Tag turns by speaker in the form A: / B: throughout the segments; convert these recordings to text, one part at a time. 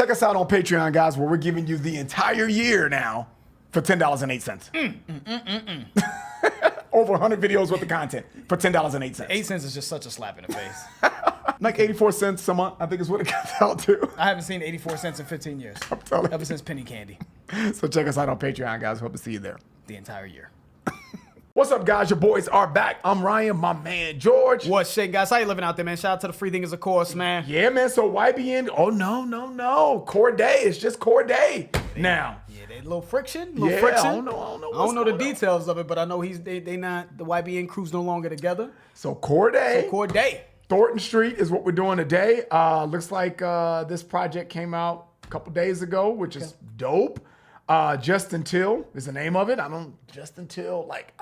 A: Check us out on Patreon, guys, where we're giving you the entire year now for $10.08. Over 100 videos worth of content for $10.08.
B: 8 cents is just such a slap in the face.
A: Like 84 cents a month, I think is what it comes out to.
B: I haven't seen 84 cents in 15 years. Ever since penny candy.
A: So check us out on Patreon, guys. Hope to see you there.
B: The entire year.
A: What's up, guys? Your boys are back. I'm Ryan, my man George.
B: What's shit, guys? How you living out there, man? Shout out to the free thinkers, of course, man.
A: Yeah, man. So YBN, oh, no. Cordae. It's just Cordae now.
B: Yeah, they little friction.
A: I don't know.
B: I don't know the details of it, but I know they not, the YBN crew's no longer together.
A: So Cordae. Thornton St is what we're doing today. Looks like this project came out a couple days ago, which is dope. Just Until is the name of it. Just Until, like,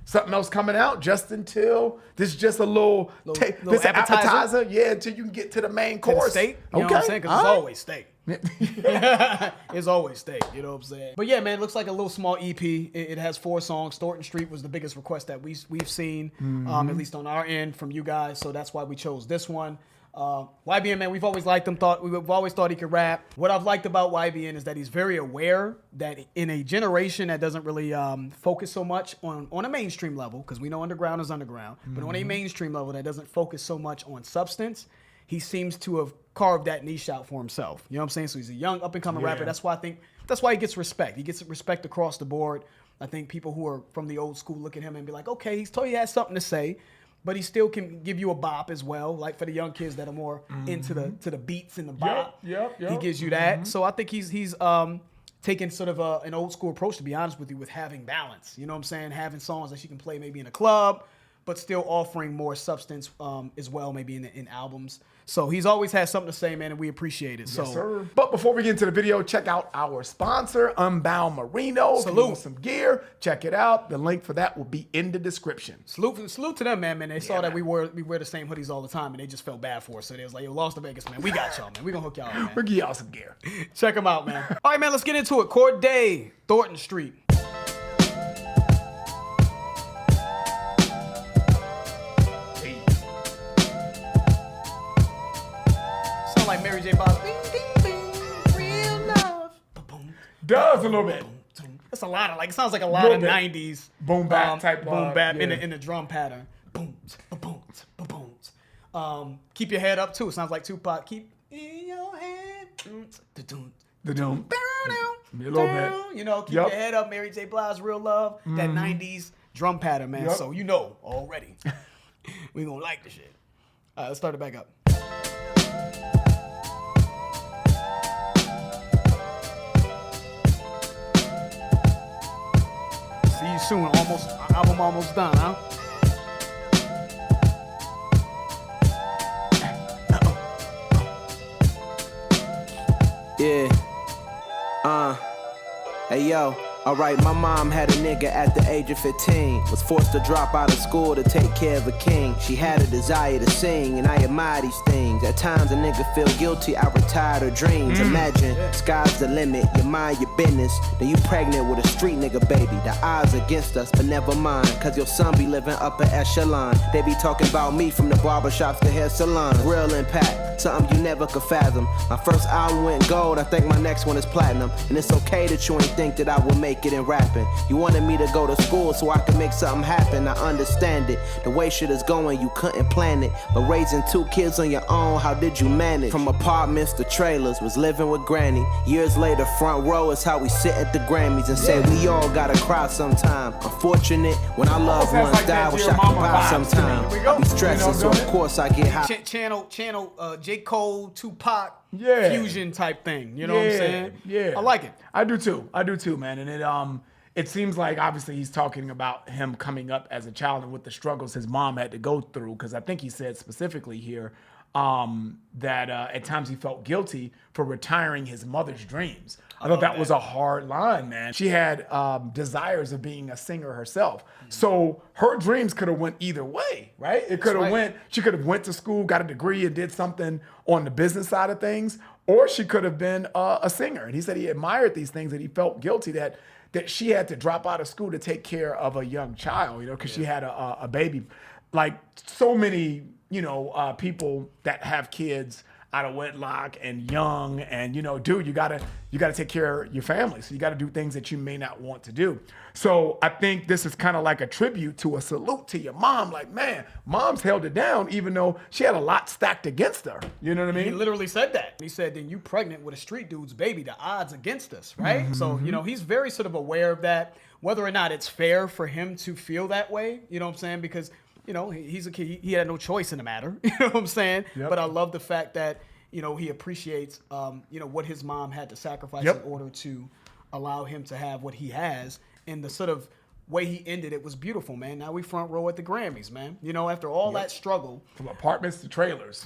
A: something else coming out. Just Until. This is just a little appetizer. Yeah, until you can get to the main course.
B: Steak. You know what I'm saying? Because it's always steak. It's always steak. You know what I'm saying? But yeah, man, it looks like a little small EP. It has 4 songs. Thornton St was the biggest request that we've seen, at least on our end from you guys. So that's why we chose this one. YBN, man, we've always liked him. We've always thought he could rap. What I've liked about YBN is that he's very aware that in a generation that doesn't really focus so much on a mainstream level, because we know underground is underground, but on a mainstream level that doesn't focus so much on substance, he seems to have carved that niche out for himself. You know what I'm saying? So he's a young up-and-coming rapper. That's why he gets respect. He gets respect across the board. I think people who are from the old school look at him and be like, okay, he has something to say. But he still can give you a bop as well, like for the young kids that are more into the beats and the bop. Yep. He gives you that. So I think he's taking sort of an old school approach, to be honest with you, with having balance. You know what I'm saying? Having songs that you can play maybe in a club, but still offering more substance as well, maybe in albums. So he's always had something to say, man, and we appreciate it.
A: Yes, sir. But before we get into the video, check out our sponsor, Unbound Merino.
B: Salute.
A: If you want some gear, check it out. The link for that will be in the description.
B: Salute to them, man. They saw that we wear the same hoodies all the time, and they just felt bad for us. So they was like, yo, Lost to Vegas, man. We got y'all, man. We gonna hook y'all up, man.
A: We'll give y'all some gear.
B: Check them out, man. All right, man, let's get into it. Cordae, Thornton St. Like Mary J. Blige, bing, bing, bing, real love. Ba-boom,
A: does a little bit.
B: That's a lot of it sounds like a lot of 90s
A: boom bap type
B: boom bap in the drum pattern. Boom, ba-boom, ba-boom. Keep your head up too. It sounds like Tupac. Keep in your head.
A: The doom. A little bit.
B: You know, keep your head up. Mary J. Blige, real love. That 90s drum pattern, man. So you know already. We gonna like the shit. All right, let's start it back up. See you soon. Album almost done, huh?
C: Yeah. Hey yo. Alright, my mom had a nigga at the age of 15. Was forced to drop out of school to take care of a king. She had a desire to sing, and I admire these things. At times a nigga feel guilty, I retired her dreams. Imagine, sky's the limit, you mind your business. Then you pregnant with a street nigga baby. The odds against us, but never mind. Cause your son be living upper echelon. They be talking about me from the barbershops to hair salons. Real impact, something you never could fathom. My first album went gold, I think my next one is platinum. And it's okay that you ain't think that I would make it in rapping. You wanted me to go to school so I could make something happen. I understand it. The way shit is going, you couldn't plan it. But raising 2 kids on your own, how did you manage? From apartments to trailers, was living with granny. Years later, front row is how we sit at the Grammys and say we all gotta cry sometime. Unfortunate when our loved ones die, wish I could buy sometime. I be stressing, so of course I get high.
B: Channel J. Cole, Tupac. Fusion type thing, you know what I'm saying?
A: Yeah,
B: I like it.
A: I do too, man. And it seems like obviously he's talking about him coming up as a child and with the struggles his mom had to go through. Because I think he said specifically here that at times he felt guilty for retiring his mother's dreams. I thought that was a hard line, man. She had desires of being a singer herself. So her dreams could have went either way, right? It could have she could have went to school, got a degree and did something on the business side of things, or she could have been a singer. And he said he admired these things, and he felt guilty that she had to drop out of school to take care of a young child, you know, because she had a baby. Like so many, you know, people that have kids, out of wedlock and young, and dude, you gotta take care of your family, so you gotta do things that you may not want to do. So I think this is kind of like a tribute to a salute to your mom. Like, man, mom's held it down even though she had a lot stacked against her. You know what I mean?
B: He literally said that. He said, then you pregnant with a street dude's baby, the odds against us, right?
A: Mm-hmm.
B: So, he's very sort of aware of that, whether or not it's fair for him to feel that way, you know what I'm saying? Because, he's a kid, he had no choice in the matter, you know what I'm saying?
A: Yep.
B: But I love the fact that, he appreciates, what his mom had to sacrifice
A: Yep.
B: in order to allow him to have what he has. And the sort of way he ended it was beautiful, man. Now we front row at the Grammys, man. After all that struggle.
A: From apartments to trailers.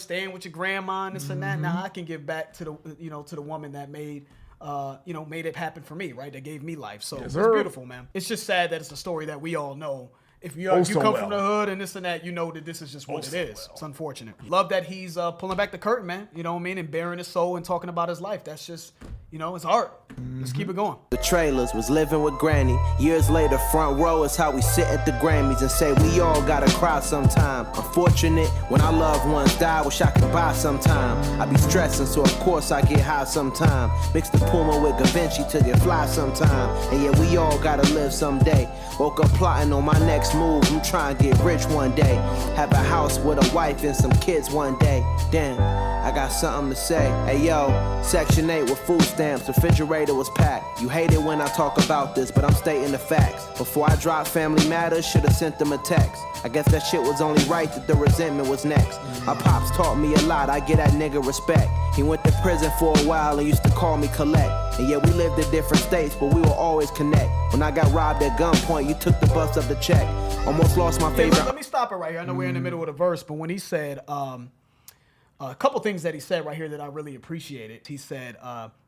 B: Staying with your grandma and this and that. Now I can give back to the woman that made it happen for me, right? That gave me life. So it's beautiful, man. It's just sad that it's a story that we all know. If you come from the hood and this and that, you know that this is just what it is. It's unfortunate. Love that he's pulling back the curtain, man. You know what I mean? And bearing his soul and talking about his life. That's just, it's art. Let's keep it going.
C: The trailers was living with Granny. Years later, front row is how we sit at the Grammys and say we all gotta cry sometime. Unfortunate when our loved ones die, wish I could buy sometime. I be stressing, so of course I get high sometime. Mix the Puma with Da Vinci to get fly sometime. And yeah, we all gotta live someday. Woke up plotting on my next move. I'm trying to get rich one day. Have a house with a wife and some kids one day. Damn, I got something to say. Hey yo, Section 8 with food stamps, refrigerator was packed. You hate it when I talk about this, but I'm stating the facts. Before I dropped Family Matters, should've sent them a text. I guess that shit was only right that the resentment was next. My pops taught me a lot, I get that nigga respect. He went to prison for a while and used to call me Collect. And yeah, we lived in different states, but we will always connect. When I got robbed at gunpoint, you took the bus up the check. Almost lost my favorite.
B: Let me stop it right here. I know we're in the middle of the verse, but when he said a couple things that he said right here that I really appreciated. He said,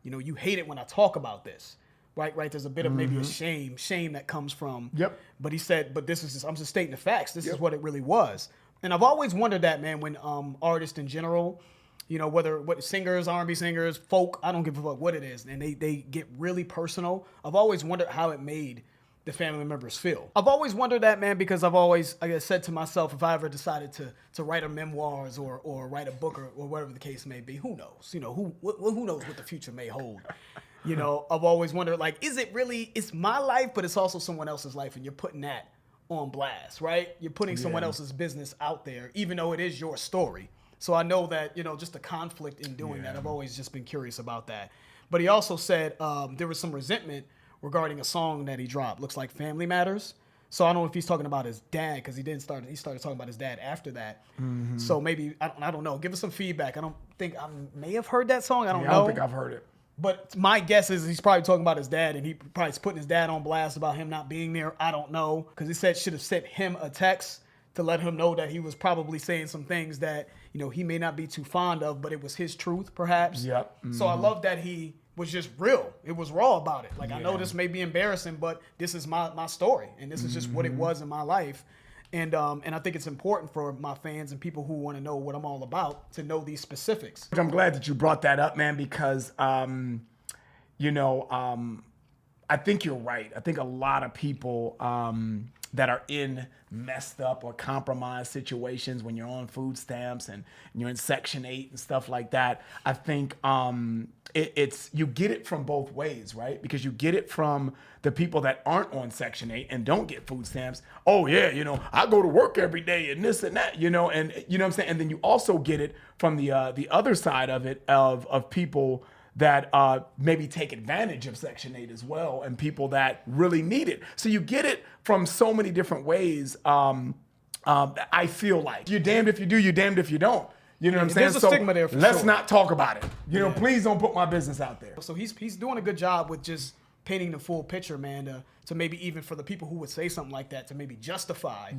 B: you hate it when I talk about this. Right. There's a bit of maybe a shame that comes from.
A: Yep.
B: But he said, but this is just, I'm just stating the facts. This is what it really was. And I've always wondered that, man, when artists in general, what singers, R&B singers, folk, I don't give a fuck what it is, and they get really personal. I've always wondered how it made the family members feel. I've always wondered that, man, because I've always, like I said to myself, if I ever decided to write a memoirs or write a book or whatever the case may be, who knows? Who knows what the future may hold? I've always wondered, like, is it really, it's my life, but it's also someone else's life, and you're putting that on blast, right? You're putting someone else's business out there, even though it is your story. So I know that, just the conflict in doing that. I've always just been curious about that. But he also said there was some resentment regarding a song that he dropped. Looks like Family Matters. So I don't know if he's talking about his dad, because he started talking about his dad after that. Mm-hmm. So maybe, I don't know. Give us some feedback. I don't think I may have heard that song. I don't know.
A: I don't think I've heard it.
B: But my guess is he's probably talking about his dad, and he probably putting his dad on blast about him not being there. I don't know, because he said should have sent him a text to let him know that he was probably saying some things that, he may not be too fond of, but it was his truth, perhaps.
A: Yep. Mm-hmm.
B: So I love that he was just real. It was raw about it. Like, I know this may be embarrassing, but this is my story, and this is just what it was in my life. And I think it's important for my fans and people who want to know what I'm all about to know these specifics.
A: I'm glad that you brought that up, man, because, I think you're right. I think a lot of people that are in messed up or compromised situations when you're on food stamps and you're in Section 8 and stuff like that, I think it's you get it from both ways, right? Because you get it from the people that aren't on Section 8 and don't get food stamps. Oh, yeah, I go to work every day and this and that, and you know what I'm saying? And then you also get it from the other side of it of people that maybe take advantage of Section 8 as well, and people that really need it. So you get it from so many different ways. I feel like you're damned if you do, you're damned if you don't. You know what I'm saying?
B: There's a stigma there for
A: let's
B: sure.
A: not talk about it. Please don't put my business out there.
B: So he's doing a good job with just painting the full picture, man, to maybe even for the people who would say something like that to maybe justify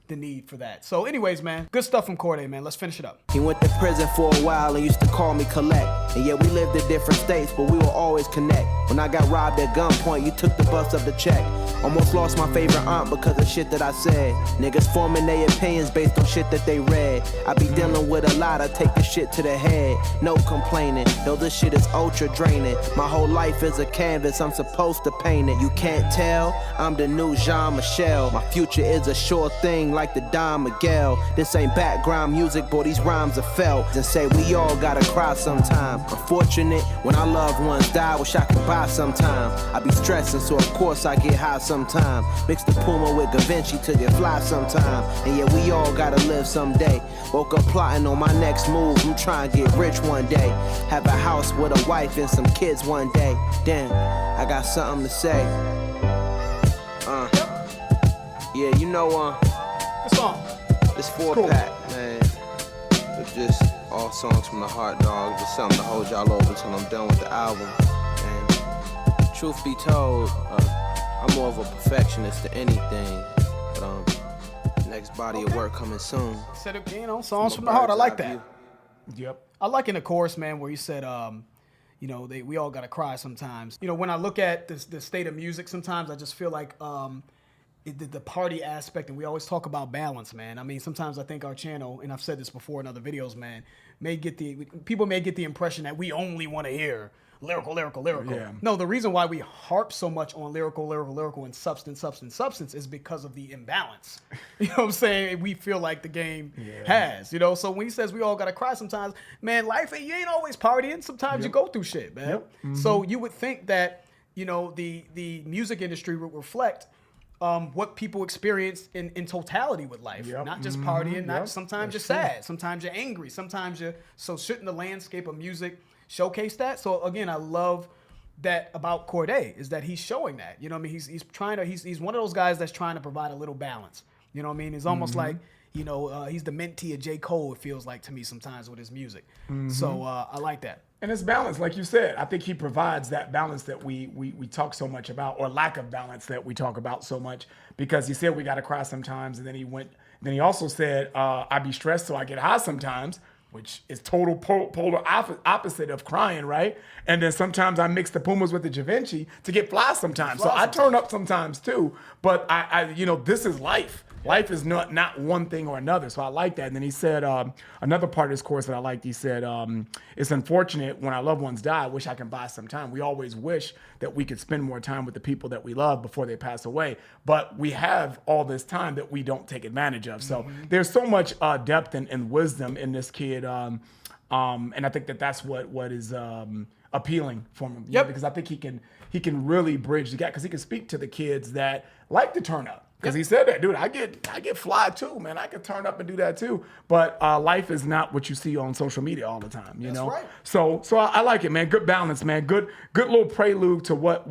B: the need for that. So anyways, man, good stuff from Cordae, man. Let's finish it up.
C: He went to prison for a while and used to call me Collect. And yeah, we lived in different states, but we will always connect. When I got robbed at gunpoint, you took the bus up the check. Almost lost my favorite aunt because of shit that I said. Niggas forming their opinions based on shit that they read. I be dealing with a lot, I take the shit to the head. No complaining, though this shit is ultra draining. My whole life is a canvas, I'm supposed to paint it. You can't tell hell? I'm the new Jean-Michel. My future is a sure thing like the Don Miguel. This ain't background music, boy, these rhymes are felt. And say we all gotta cry sometime. Unfortunate when our loved ones die, wish I could buy sometime. I be stressing, so of course I get high sometime. Mix the Puma with Da Vinci to get fly sometime. And yeah, we all gotta live someday. Woke up plotting on my next move. I'm trying to get rich one day. Have a house with a wife and some kids one day. Damn, I got something to say. Yeah, you know,
B: Good song.
C: this 4-pack, man. It's just all songs from the heart, dog. Just something to hold y'all over till I'm done with the album. And truth be told, I'm more of a perfectionist than anything. But next body of work coming soon.
B: Said it, you know, songs from the heart. I like that.
A: Yep.
B: I like in the chorus, man, where he said, you know, we all gotta cry sometimes. You know, when I look at the state of music, sometimes I just feel like the party aspect, and we always talk about balance, man. I mean, sometimes I think our channel, and I've said this before in other videos, man, people may get the impression that we only want to hear lyrical.
A: Yeah.
B: No, the reason why we harp so much on lyrical, and substance is because of the imbalance. You know what I'm saying? We feel like the game has, you know? So when he says we all got to cry sometimes, man, you ain't always partying. Sometimes you go through shit, man.
A: Yep. Mm-hmm.
B: So you would think that, you know, the music industry would reflect what people experience in totality with life.
A: Yep.
B: Not just partying,
A: Yep.
B: sometimes
A: That's
B: you're
A: true.
B: sad, sometimes you're angry, so shouldn't the landscape of music showcase that? So again, I love that about Cordae, is that he's showing that. You know what I mean? He's one of those guys that's trying to provide a little balance. You know what I mean? It's almost like, you know, he's the mentee of J. Cole, it feels like to me sometimes with his music. So I like that.
A: And it's balance, like you said. I think he provides that balance that we talk so much about, or lack of balance that we talk about so much, because he said we got to cry sometimes, and then he also said, I be stressed so I get high sometimes, which is total polar opposite of crying, right? And then sometimes I mix the Pumas with the Da Vinci to get fly sometimes. So I turn up sometimes too, but I you know, this is life. Life is not one thing or another. So I like that. And then he said, another part of his course that I liked, he said, it's unfortunate when our loved ones die, I wish I can buy some time. We always wish that we could spend more time with the people that we love before they pass away. But we have all this time that we don't take advantage of. So there's so much depth and wisdom in this kid. And I think that's what is appealing for him. You know, because I think he can really bridge the gap, because he can speak to the kids that like to turn up. Because he said that, dude, I get fly too, man. I can turn up and do that too. But life is not what you see on social media all the time, you know?
B: Right.
A: So I like it, man. Good balance, man. Good little prelude to what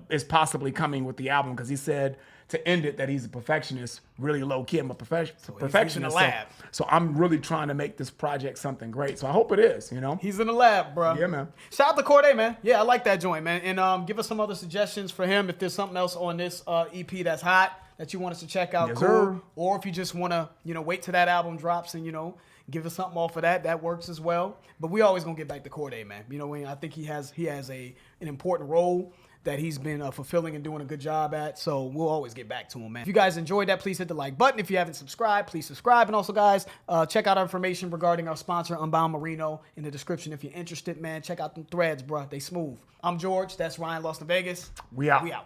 A: is possibly coming with the album. Because he said to end it that he's a perfectionist, really low key. I'm a perfectionist.
B: He's in the lab.
A: So I'm really trying to make this project something great. So I hope it is, you know?
B: He's in the lab, bro.
A: Yeah, man.
B: Shout out to Cordae, man. Yeah, I like that joint, man. And give us some other suggestions for him if there's something else on this EP that's hot that you want us to check out.
A: Yes,
B: cool.
A: sir.
B: Or if you just want to, you know, wait till that album drops and, you know, give us something off of that. That works as well. But we always gonna get back to Cordae, man. You know, I think he has an important role that he's been fulfilling and doing a good job at. So we'll always get back to him, man. If you guys enjoyed that, please hit the like button. If you haven't subscribed, please subscribe. And also, guys, check out our information regarding our sponsor, Unbound Merino, in the description. If you're interested, man, check out them threads, bro. They smooth. I'm George. That's Ryan, Lost in Vegas.
A: We out.
B: We out.